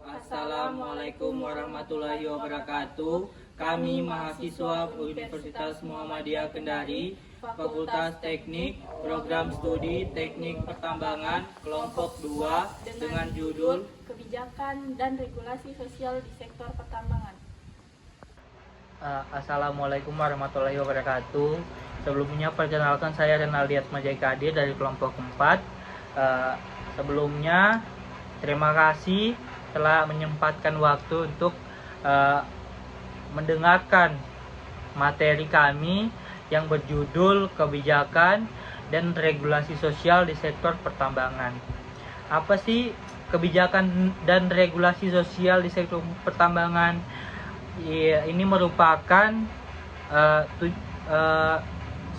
Assalamualaikum warahmatullahi wabarakatuh. Kami mahasiswa Universitas Muhammadiyah Kendari, Fakultas Teknik, Program Studi Teknik Pertambangan, kelompok 2 dengan judul Kebijakan dan Regulasi Sosial di Sektor Pertambangan. Assalamualaikum warahmatullahi wabarakatuh. Sebelumnya perkenalkan, saya Renaldi Atmajaya Kadir dari kelompok 4. Sebelumnya terima kasih telah menyempatkan waktu untuk mendengarkan materi kami yang berjudul Kebijakan dan Regulasi Sosial di Sektor Pertambangan. Apa sih kebijakan dan regulasi sosial di sektor pertambangan? Ini merupakan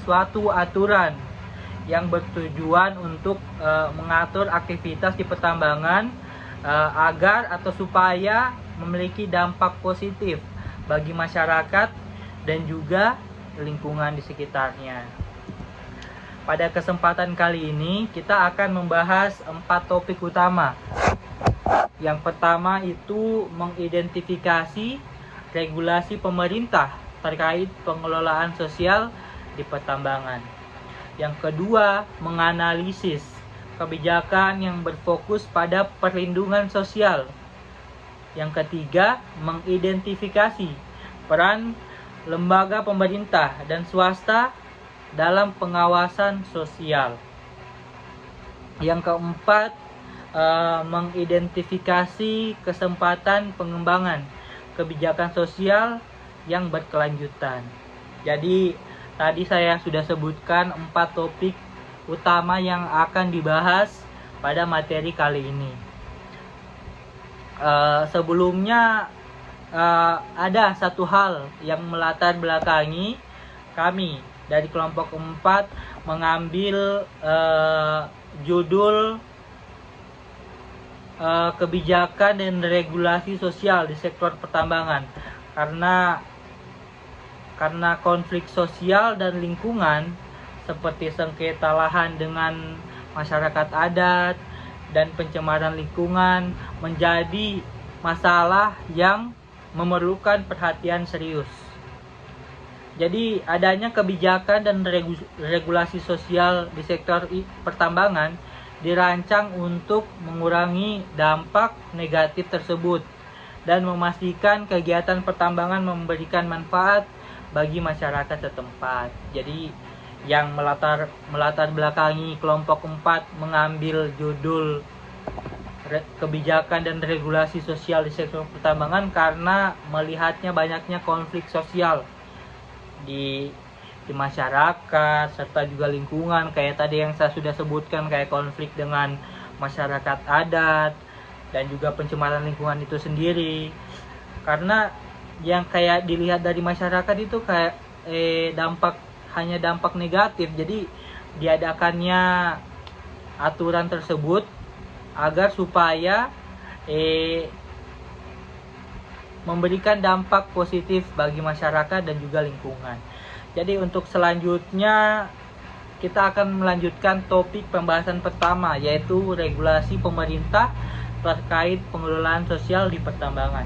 suatu aturan yang bertujuan untuk mengatur aktivitas di pertambangan agar atau supaya memiliki dampak positif bagi masyarakat dan juga lingkungan di sekitarnya. Pada kesempatan kali ini kita akan membahas 4 topik utama. Yang pertama itu mengidentifikasi regulasi pemerintah terkait pengelolaan sosial di pertambangan. Yang kedua, menganalisis kebijakan yang berfokus pada perlindungan sosial. Yang ketiga, mengidentifikasi peran lembaga pemerintah dan swasta dalam pengawasan sosial. Yang keempat, mengidentifikasi kesempatan pengembangan kebijakan sosial yang berkelanjutan. Jadi tadi saya sudah sebutkan 4 topik utama yang akan dibahas pada materi kali ini. Sebelumnya ada satu hal yang melatar belakangi kami dari kelompok 4 mengambil judul kebijakan dan regulasi sosial di sektor pertambangan karena konflik sosial dan lingkungan seperti sengketa lahan dengan masyarakat adat dan pencemaran lingkungan menjadi masalah yang memerlukan perhatian serius. Jadi adanya kebijakan dan regulasi sosial di sektor pertambangan dirancang untuk mengurangi dampak negatif tersebut dan memastikan kegiatan pertambangan memberikan manfaat bagi masyarakat setempat. Jadi yang melatar belakangi kelompok 4 mengambil judul kebijakan dan regulasi sosial di sektor pertambangan karena melihatnya banyaknya konflik sosial di masyarakat serta juga lingkungan, kayak tadi yang saya sudah sebutkan, kayak konflik dengan masyarakat adat dan juga pencemaran lingkungan itu sendiri. Karena yang kayak dilihat dari masyarakat itu kayak hanya dampak negatif. Jadi diadakannya aturan tersebut agar supaya memberikan dampak positif bagi masyarakat dan juga lingkungan. Jadi untuk selanjutnya kita akan melanjutkan topik pembahasan pertama, yaitu regulasi pemerintah terkait pengelolaan sosial di pertambangan.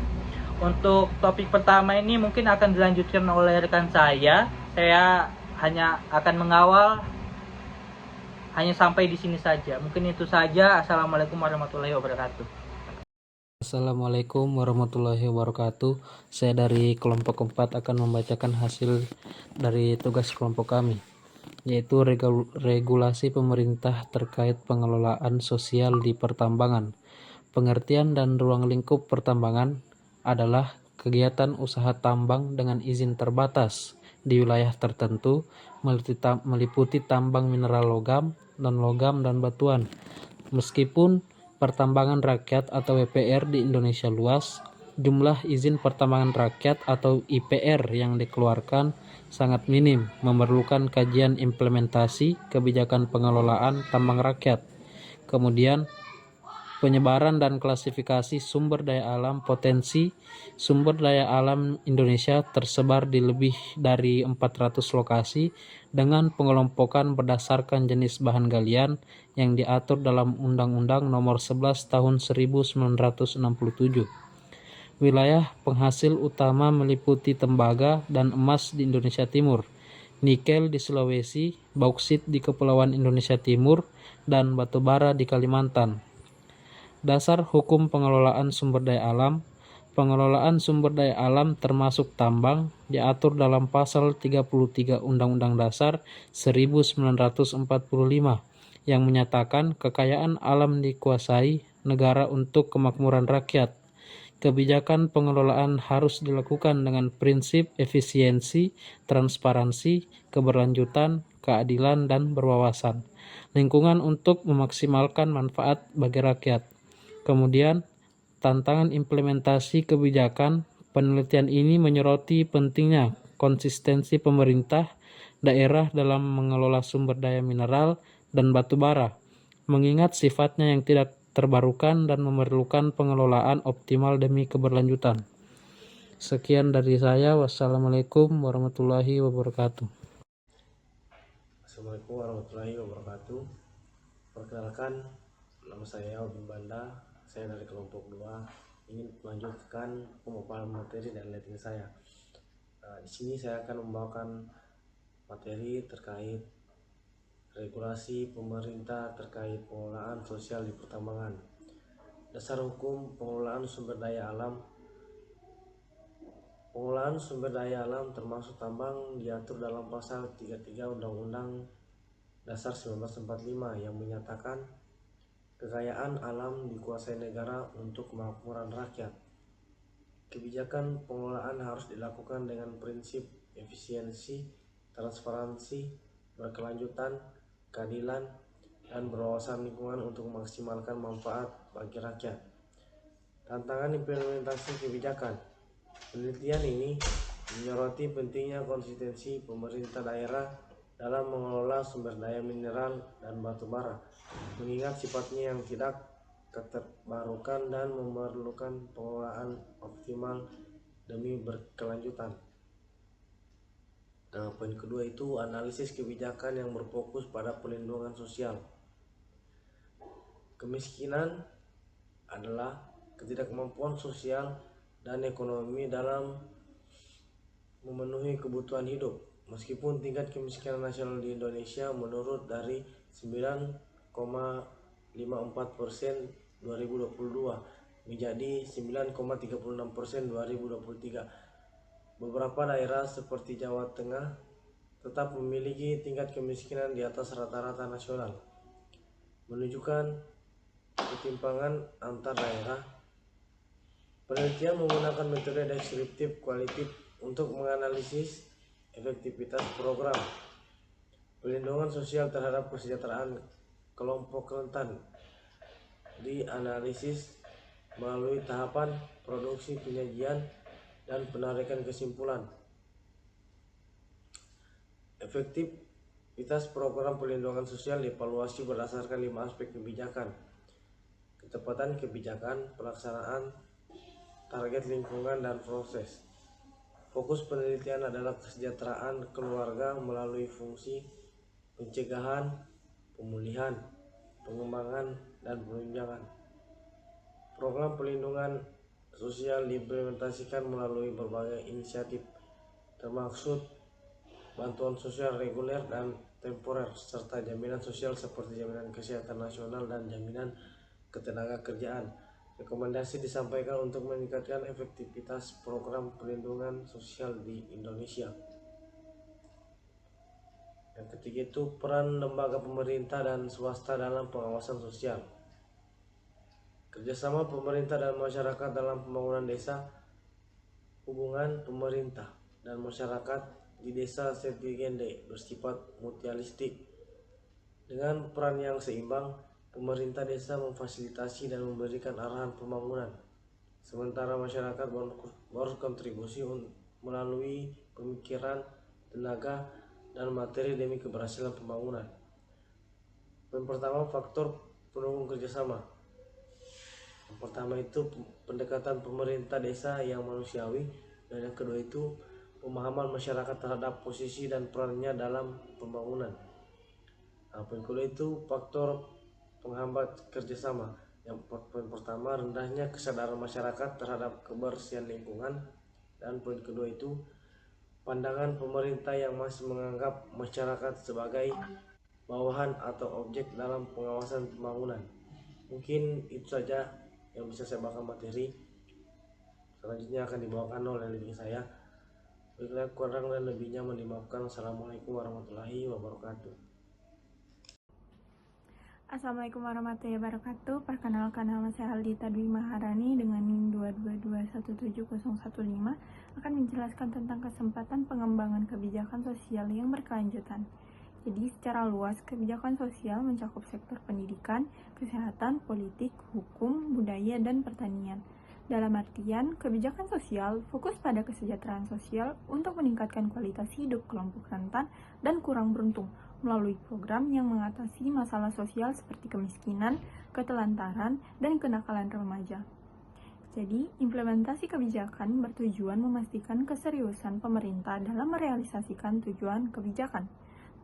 Untuk topik pertama ini mungkin akan dilanjutkan oleh rekan saya. Saya hanya akan mengawal hanya sampai di sini saja. Mungkin itu saja. Assalamualaikum warahmatullahi wabarakatuh. Assalamualaikum warahmatullahi wabarakatuh. Saya dari kelompok 4 akan membacakan hasil dari tugas kelompok kami, yaitu regulasi pemerintah terkait pengelolaan sosial di pertambangan. Pengertian dan ruang lingkup pertambangan adalah kegiatan usaha tambang dengan izin terbatas di wilayah tertentu, meliputi tambang mineral logam, non-logam, dan batuan. Meskipun pertambangan rakyat atau WPR di Indonesia luas, jumlah izin pertambangan rakyat atau IPR yang dikeluarkan sangat minim, memerlukan kajian implementasi kebijakan pengelolaan tambang rakyat. Kemudian, penyebaran dan klasifikasi sumber daya alam. Potensi sumber daya alam Indonesia tersebar di lebih dari 400 lokasi dengan pengelompokan berdasarkan jenis bahan galian yang diatur dalam Undang-Undang Nomor 11 Tahun 1967. Wilayah penghasil utama meliputi tembaga dan emas di Indonesia Timur, nikel di Sulawesi, bauksit di Kepulauan Indonesia Timur, dan batubara di Kalimantan. Dasar hukum pengelolaan sumber daya alam. Pengelolaan sumber daya alam termasuk tambang diatur dalam pasal 33 Undang-Undang Dasar 1945 yang menyatakan kekayaan alam dikuasai negara untuk kemakmuran rakyat. Kebijakan pengelolaan harus dilakukan dengan prinsip efisiensi, transparansi, keberlanjutan, keadilan, dan berwawasan lingkungan untuk memaksimalkan manfaat bagi rakyat. Kemudian, tantangan implementasi kebijakan. Penelitian ini menyoroti pentingnya konsistensi pemerintah daerah dalam mengelola sumber daya mineral dan batu bara, mengingat sifatnya yang tidak terbarukan dan memerlukan pengelolaan optimal demi keberlanjutan. Sekian dari saya. Wassalamualaikum warahmatullahi wabarakatuh. Assalamualaikum warahmatullahi wabarakatuh. Perkenalkan, nama saya Obin Banda. Saya dari kelompok 2 ingin melanjutkan pemaparan materi dan rating saya. Di sini saya akan membawakan materi terkait regulasi pemerintah terkait pengelolaan sosial di pertambangan. Dasar hukum pengelolaan sumber daya alam. Pengelolaan sumber daya alam termasuk tambang diatur dalam pasal 33 Undang-Undang Dasar 1945 yang menyatakan kekayaan alam dikuasai negara untuk kemakmuran rakyat. Kebijakan pengelolaan harus dilakukan dengan prinsip efisiensi, transparansi, berkelanjutan, keadilan, dan berwawasan lingkungan untuk memaksimalkan manfaat bagi rakyat. Tantangan implementasi kebijakan. Penelitian ini menyoroti pentingnya konsistensi pemerintah daerah dalam mengelola sumber daya mineral dan batu bara, mengingat sifatnya yang tidak terbarukan dan memerlukan pengelolaan optimal demi berkelanjutan. Poin kedua itu analisis kebijakan yang berfokus pada perlindungan sosial. Kemiskinan adalah ketidakmampuan sosial dan ekonomi dalam memenuhi kebutuhan hidup. Meskipun tingkat kemiskinan nasional di Indonesia menurun dari 9,54% 2022 menjadi 9,36% 2023. Beberapa daerah seperti Jawa Tengah tetap memiliki tingkat kemiskinan di atas rata-rata nasional, menunjukkan ketimpangan antar daerah. Penelitian menggunakan metode deskriptif kualitatif untuk menganalisis efektivitas program perlindungan sosial terhadap kesejahteraan kelompok rentan. Dianalisis melalui tahapan produksi, penyajian, dan penarikan kesimpulan. Efektivitas program perlindungan sosial dievaluasi berdasarkan 5 aspek kebijakan: ketepatan kebijakan, pelaksanaan, target lingkungan, dan proses. Fokus penelitian adalah kesejahteraan keluarga melalui fungsi pencegahan, pemulihan, pengembangan, dan penunjangan. Program perlindungan sosial diimplementasikan melalui berbagai inisiatif, termasuk bantuan sosial reguler dan temporer, serta jaminan sosial seperti jaminan kesehatan nasional dan jaminan ketenagakerjaan. Rekomendasi disampaikan untuk meningkatkan efektivitas program perlindungan sosial di Indonesia. Yang ketiga itu peran lembaga pemerintah dan swasta dalam pengawasan sosial. Kerjasama pemerintah dan masyarakat dalam pembangunan desa. Hubungan pemerintah dan masyarakat di desa Setigende bersifat mutualistik. Dengan peran yang seimbang, pemerintah desa memfasilitasi dan memberikan arahan pembangunan. sementara masyarakat berkontribusi melalui pemikiran, tenaga, dan materi demi keberhasilan pembangunan. Yang pertama, faktor pendukung kerjasama. Yang pertama itu pendekatan pemerintah desa yang manusiawi, dan yang kedua itu pemahaman masyarakat terhadap posisi dan perannya dalam pembangunan. Yang kedua itu faktor penghambat kerjasama. Yang poin pertama, rendahnya kesadaran masyarakat terhadap kebersihan lingkungan, dan poin kedua itu pandangan pemerintah yang masih menganggap masyarakat sebagai bawahan atau objek dalam pengawasan pembangunan. Mungkin itu saja yang bisa saya bawakan materi. Selanjutnya akan dibawakan oleh leading saya. Baiklah, kurang dan lebihnya mohon dimaafkan. Assalamualaikum warahmatullahi wabarakatuh. Assalamualaikum warahmatullahi wabarakatuh. Perkenalkan, nama saya Aldita Dwi Maharani dengan NIM 222170015 akan menjelaskan tentang kesempatan pengembangan kebijakan sosial yang berkelanjutan. Jadi secara luas, kebijakan sosial mencakup sektor pendidikan, kesehatan, politik, hukum, budaya, dan pertanian. Dalam artian, kebijakan sosial fokus pada kesejahteraan sosial untuk meningkatkan kualitas hidup kelompok rentan dan kurang beruntung melalui program yang mengatasi masalah sosial seperti kemiskinan, ketelantaran, dan kenakalan remaja. Jadi, implementasi kebijakan bertujuan memastikan keseriusan pemerintah dalam merealisasikan tujuan kebijakan.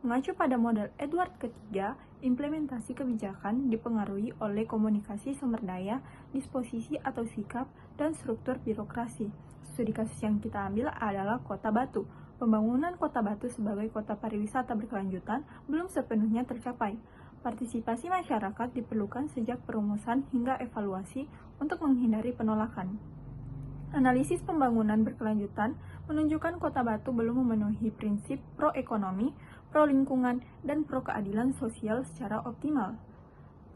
Mengacu pada model Edward ketiga, implementasi kebijakan dipengaruhi oleh komunikasi sumber daya, disposisi atau sikap, dan struktur birokrasi. Studi kasus yang kita ambil adalah Kota Batu. Pembangunan Kota Batu sebagai kota pariwisata berkelanjutan belum sepenuhnya tercapai. Partisipasi masyarakat diperlukan sejak perumusan hingga evaluasi untuk menghindari penolakan. Analisis pembangunan berkelanjutan menunjukkan Kota Batu belum memenuhi prinsip pro-ekonomi, pro-lingkungan, dan pro-keadilan sosial secara optimal.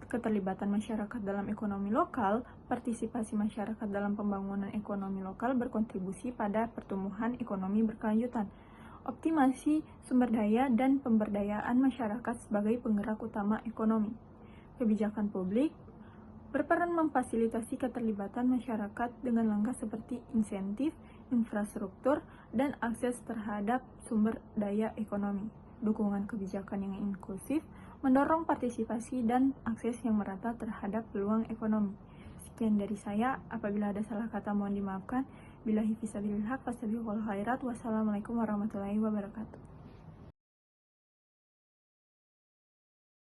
Keterlibatan masyarakat dalam ekonomi lokal, partisipasi masyarakat dalam pembangunan ekonomi lokal berkontribusi pada pertumbuhan ekonomi berkelanjutan. Optimasi sumber daya dan pemberdayaan masyarakat sebagai penggerak utama ekonomi. Kebijakan publik berperan memfasilitasi keterlibatan masyarakat dengan langkah seperti insentif, infrastruktur, dan akses terhadap sumber daya ekonomi. Dukungan kebijakan yang inklusif mendorong partisipasi dan akses yang merata terhadap peluang ekonomi. Sekian dari saya, apabila ada salah kata mohon dimaafkan. Billahi fisabilillah, fastabiqul khairat. Wassalamualaikum warahmatullahi wabarakatuh.